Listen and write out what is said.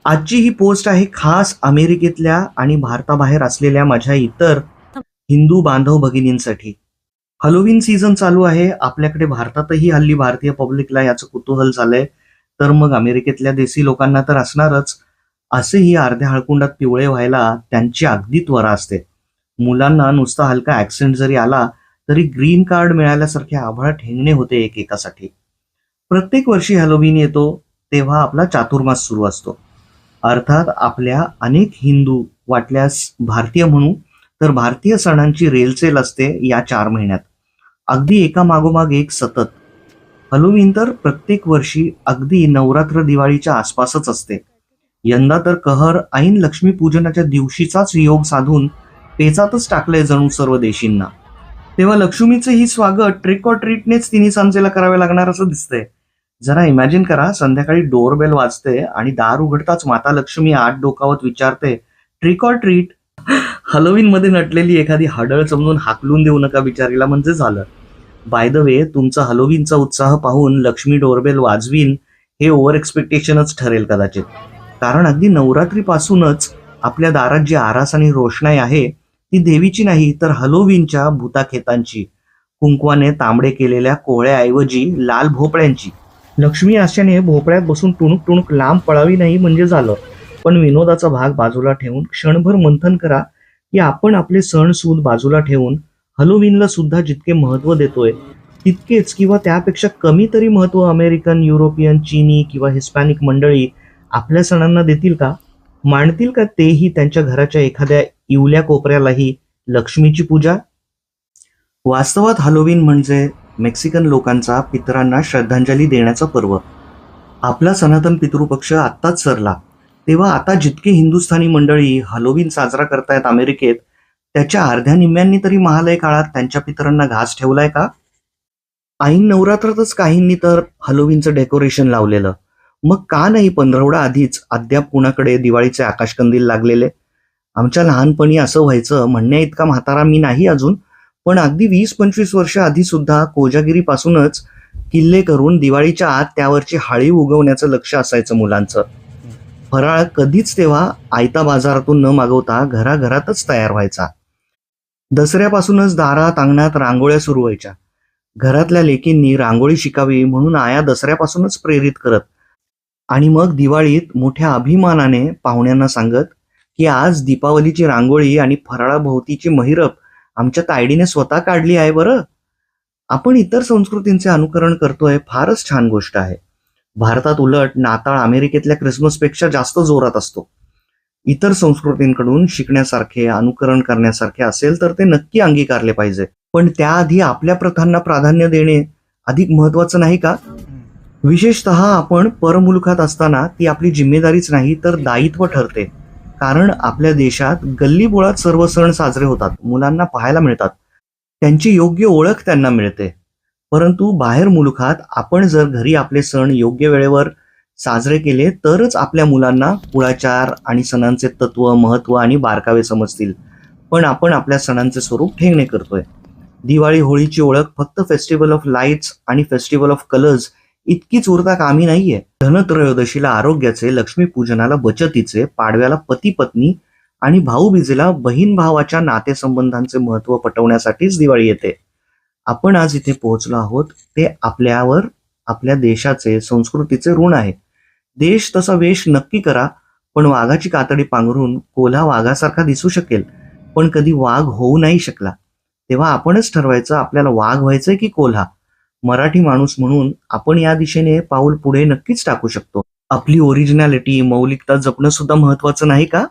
आजची ही पोस्ट आहे खास अमेरिकेतल्या आणि भारताबाहेर असलेल्या माझ्या इतर हिंदू बांधव भगिनींसाठी. हॅलोवीन सीझन चालू आहे. आपल्याकडे भारतातही हल्ली भारतीय पब्लिकला याचं कुतूहल झालंय. तर मग अमेरिकेतल्या देशी लोकांना तर असणारच. असेही अर्ध्या हळकुंडात पिवळे व्हायला त्यांची अगदी त्वरा असते. मुलांना नुसता हलका ऍक्सेंट जरी आला तरी ग्रीन कार्ड मिळाल्यासारखे आभाळ ठेंगणे होते एकेकासाठी. प्रत्येक वर्षी हॅलोवीन येतो तेव्हा आपला चातुर्मास सुरू असतो. अर्थात आपल्या अनेक हिंदू वाटल्यास भारतीय म्हणू तर भारतीय सणांची रेलचेल असते या 4 महिन्यात. अगदी एका मागोमाग एक सतत. हॅलोवीन तर प्रत्येक वर्षी अगदी नवरात्र दिवाळीच्या आसपासच असते. यंदा तर कहर ऐन लक्ष्मीपूजनाच्या दिवशीचाच योग साधून पेचातच टाकलंय जणू सर्व देशींना. तेव्हा लक्ष्मीचे ही स्वागत ट्रिक ऑर ट्रीटनेच तिन्ही सांजेला करावे लागणार असं दिसतंय. जरा इमॅजिन करा, संध्याकाळी डोरबेल वाजते आणि दार उघडताच माता लक्ष्मी आत डोकावत विचारते, ट्रिक ऑर ट्रीट. हॅलोवीन मध्ये नटलेली एखादी हडळ समजून हाकलून देऊ नका बिचारीला, म्हणजे झालं. बाय द वे, तुमचा हॅलोवीनचा उत्साह पाहून लक्ष्मी डोरबेल वाजवीन हे ओव्हर एक्सपेक्टेशनच ठरेल कदाचित. कारण अगदी नवरात्रीपासूनच आपल्या दारात जी आरास आणि रोषणाई आहे ती देवीची नाही तर हॅलोवीनच्या भूताखेतांची, कुंकवाने तांबडे केलेल्या कोहळ्याऐवजी लाल भोपळ्यांची. लक्ष्मी आशाने भोपळ्यात बसून टुणूक टुणूक लांब पळावी नाही म्हणजे झालं. पण विनोदाचा भाग बाजूला ठेवून क्षणभर मंथन करा की आपण आपले सण सूद बाजूला ठेवून हॅलोवीनला सुद्धा जितके महत्त्व देतोय तितकेच किंवा त्यापेक्षा कमी तरी महत्त्व अमेरिकन, युरोपियन, चीनी किंवा हिस्पॅनिक मंडळी आपल्या सणांना देतील का? मांडतील का तेही त्यांच्या घराच्या एखाद्या इवल्या कोपऱ्यालाही लक्ष्मीची पूजा? वास्तवात हॅलोवीन म्हणजे मेक्सिकन लोकांचा पितरांना श्रद्धांजली देण्याचा पर्व. आपला सनातन पितृपक्ष आत्ताच सरला तेव्हा आता जितके हिंदुस्थानी मंडळी हॅलोवीन साजरा करतायत अमेरिकेत, त्याच्या अर्ध्या निम्म्यांनी तरी महालय काळात त्यांच्या पितरांना घास ठेवलाय का? ऐन नवरात्रातच काहींनी तर हॅलोवीनचं डेकोरेशन लावलेलं. मग का नाही पंधरवडा आधीच अद्याप कुणाकडे दिवाळीचे आकाशकंदील लागलेले? आमच्या लहानपणी असं व्हायचं, म्हणण्या इतका म्हातारा मी नाही अजून, पण अगदी 20-25 वर्ष आधी सुद्धा कोजागिरीपासूनच किल्ले करून दिवाळीच्या आत त्यावरची हाळी उगवण्याचं लक्ष असायचं मुलांचं. फराळ कधीच तेव्हा आयता बाजारातून न मागवता घराघरातच तयार व्हायचा. दसऱ्यापासूनच दारात अंगणात रांगोळ्या सुरू व्हायच्या. घरातल्या लेकींनी रांगोळी शिकावी म्हणून आया दसऱ्यापासूनच प्रेरित करत आणि मग दिवाळीत मोठ्या अभिमानाने पाहुण्यांना सांगत की आज दीपावलीची रांगोळी आणि फराळाभोवतीची महिरप आमच्या तायडीने स्वतः काढली आहे बरं. आपण इतर संस्कृतींचे अनुकरण करतोय, फारच छान गोष्ट आहे. भारतात उलट नाताळ अमेरिकेतल्या क्रिसमसपेक्षा जास्त जोरात असतो. इतर संस्कृतींकडून शिकण्यासारखे, अनुकरण करण्यासारखे असेल तर ते नक्की अंगीकारले पाहिजे. पण त्याआधी आपल्या प्रथांना प्राधान्य देणे अधिक महत्वाचं नाही का? विशेषतः आपण परमुलुखात असताना ती आपली जिम्मेदारीच नाही तर दायित्व ठरते. कारण आपल्या देशात गल्लीबोळात सर्व सण साजरे होतात, मुलांना पाहायला मिळतात, त्यांची योग्य ओळख त्यांना मिळते. परंतु बाहेर मुलुखात आपण जर घरी आपले सण योग्य वेळेवर साजरे केले तरच आपल्या मुलांना कुळाचार आणि सणांचे तत्व, महत्व आणि बारकावे समजतील. पण आपण आपल्या सणांचे स्वरूप ठेंगणे करतोय. दिवाळी, होळीची ओळख फक्त फेस्टिवल ऑफ लाईट्स आणि फेस्टिवल ऑफ कलर्स इतकीच उरता कामी नाहीये. धनत्रयोदशीला आरोग्याचे, लक्ष्मीपूजनाला बचतीचे, पाडव्याला पती पत्नी आणि भाऊबीजेला बहीण भावाच्या नातेसंबंधांचे महत्व पटवण्यासाठीच दिवाळी येते. आपण आज इथे पोहोचलो आहोत ते आपल्यावर आपल्या देशाचे, संस्कृतीचे ऋण आहे. देश तसा वेश नक्की करा, पण वाघाची कातडी पांघरून कोल्हा वाघासारखा दिसू शकेल पण कधी वाघ होऊ नाही शकला. तेव्हा आपणच ठरवायचं आपल्याला वाघ व्हायचंय की कोल्हा. मराठी माणूस म्हणून आपण या दिशेने पाऊल पुढे नक्कीच टाकू शकतो. आपली ओरिजिनॅलिटी, मौलिकता जपणं सुद्धा महत्वाचं नाही का?